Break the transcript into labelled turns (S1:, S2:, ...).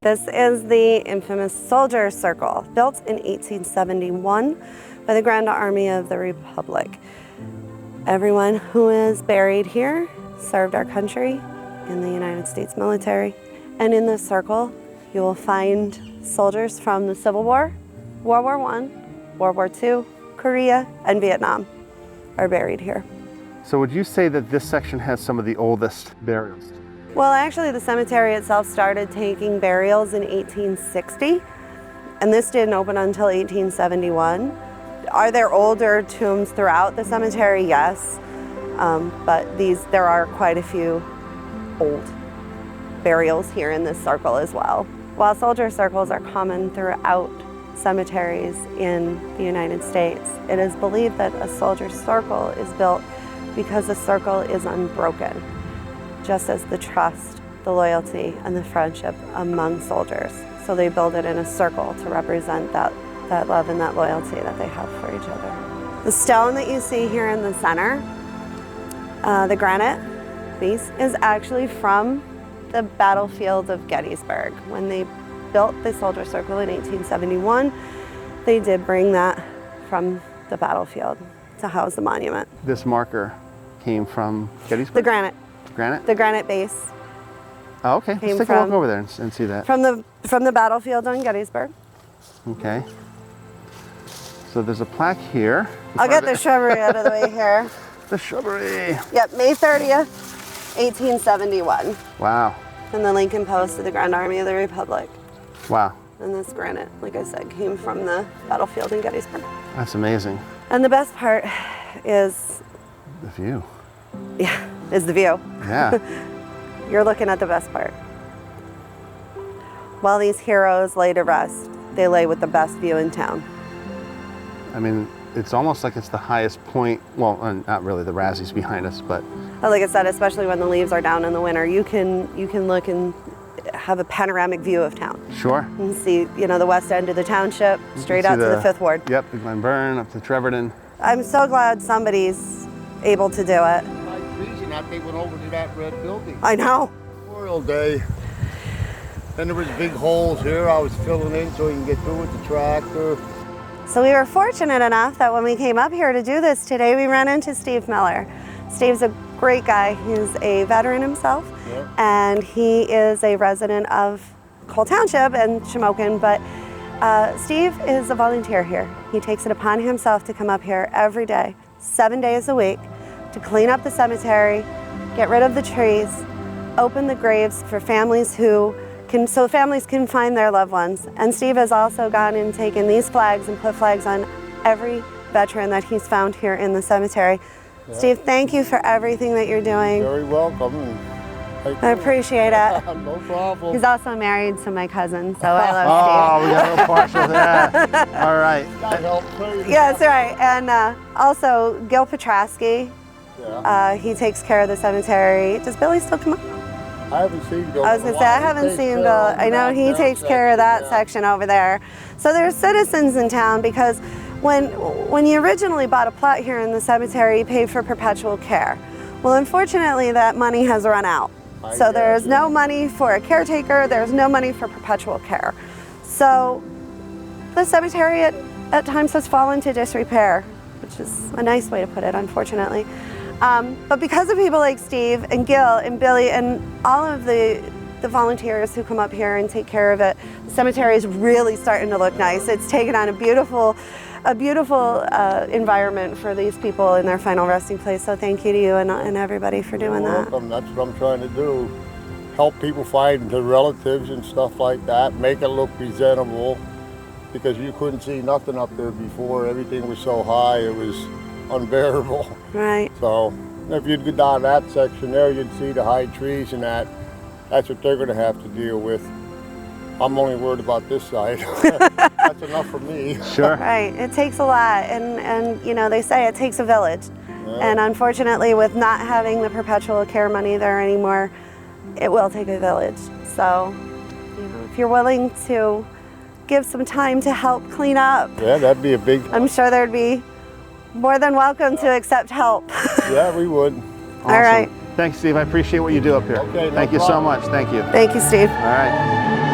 S1: This is the infamous Soldier Circle, built in 1871 by the Grand Army of the Republic. Everyone who is buried here served our country in the United States military. And in this circle, you will find soldiers from the Civil War, World War I, World War II, Korea, and Vietnam are buried here.
S2: So would you say that this section has some of the oldest burials?
S1: Well, actually, the cemetery itself started taking burials in 1860, and this didn't open until 1871. Are there older tombs throughout the cemetery? Yes, but there are quite a few old burials here in this circle as well. While soldier circles are common throughout cemeteries in the United States, it is believed that a soldier circle is built because the circle is unbroken, just as the trust, the loyalty, and the friendship among soldiers. So they build it in a circle to represent that love and that loyalty that they have for each other. The stone that you see here in the center, the granite piece, is actually from the battlefield of Gettysburg. When they built the soldier circle in 1871, they did bring that from the battlefield to house the monument.
S2: This marker came from Gettysburg?
S1: The granite.
S2: Granite?
S1: The granite base.
S2: Oh, okay. Let's take a walk over there and see that.
S1: From the battlefield on Gettysburg.
S2: Okay. So there's a plaque here.
S1: I'll get the shrubbery out of the way here.
S2: The shrubbery.
S1: Yep, May 30th, 1871.
S2: Wow.
S1: And the Lincoln Post of the Grand Army of the Republic.
S2: Wow.
S1: And this granite, like I said, came from the battlefield in Gettysburg.
S2: That's amazing.
S1: And the best part is...
S2: the view.
S1: Yeah, is the view.
S2: Yeah.
S1: You're looking at the best part. While these heroes lay to rest, they lay with the best view in town.
S2: I mean, it's almost like it's the highest point. Well, not really, the Razzies behind us, but...
S1: Like I said, especially when the leaves are down in the winter, you can look and have a panoramic view of town.
S2: Sure.
S1: And see, the west end of the township, straight out to the 5th Ward.
S2: Yep, the Glen Burn, up to Treverton.
S1: I'm so glad somebody's able to do it.
S3: My trees and that, they went over to that red building.
S1: I know.
S3: Memorial Day. Then there was big holes here I was filling in so you can get through with the tractor.
S1: So we were fortunate enough that when we came up here to do this today, we ran into Steve Miller. Steve's a great guy. He's a veteran himself,
S3: yep.
S1: And he is a resident of Cole Township and Shamokin, but Steve is a volunteer here. He takes it upon himself to come up here every day, 7 days a week, to clean up the cemetery, get rid of the trees, open the graves for families so families can find their loved ones. And Steve has also gone and taken these flags and put flags on every veteran that he's found here in the cemetery. Yeah. Steve, thank you for everything that you're doing.
S3: Very welcome.
S1: I appreciate it.
S3: No problem.
S1: He's also married to my cousin, so I love Steve.
S2: Oh, we got a little partial to that. All right.
S3: That helped too.
S1: Yeah, that's right. And also Gil Petrosky,
S3: yeah.
S1: He takes care of the cemetery. Does Billy still come up?
S3: I haven't seen Bill.
S1: I was going to say, I haven't seen Bill. I know he takes care of that section over there. So there's citizens in town because when you originally bought a plot here in the cemetery, you paid for perpetual care. Well, unfortunately, that money has run out. So there's no money for a caretaker, there's no money for perpetual care. So the cemetery at times has fallen to disrepair, which is a nice way to put it, unfortunately. But because of people like Steve and Gil and Billy and all of the volunteers who come up here and take care of it, the cemetery is really starting to look nice. It's taken on a beautiful environment for these people in their final resting place. So thank you to you and everybody for doing that.
S3: Welcome. That's what I'm trying to do. Help people find their relatives and stuff like that. Make it look presentable, because you couldn't see nothing up there before. Everything was so high, it was unbearable.
S1: Right.
S3: So if you'd go down that section there, you'd see the high trees and that. That's what they're going to have to deal with. I'm only worried about this side. That's enough for me.
S2: Sure.
S1: Right. It takes a lot, and they say it takes a village. Yeah. And unfortunately, with not having the perpetual care money there anymore, it will take a village. So, if you're willing to give some time to help clean up,
S3: yeah, that'd be a big.
S1: I'm sure there'd be more than welcome to accept help.
S3: Yeah, we would.
S2: Awesome.
S1: All right.
S2: Thanks, Steve. I appreciate what you do up here.
S3: Okay,
S2: Thank you so much. Thank you.
S1: Thank you, Steve.
S2: All right.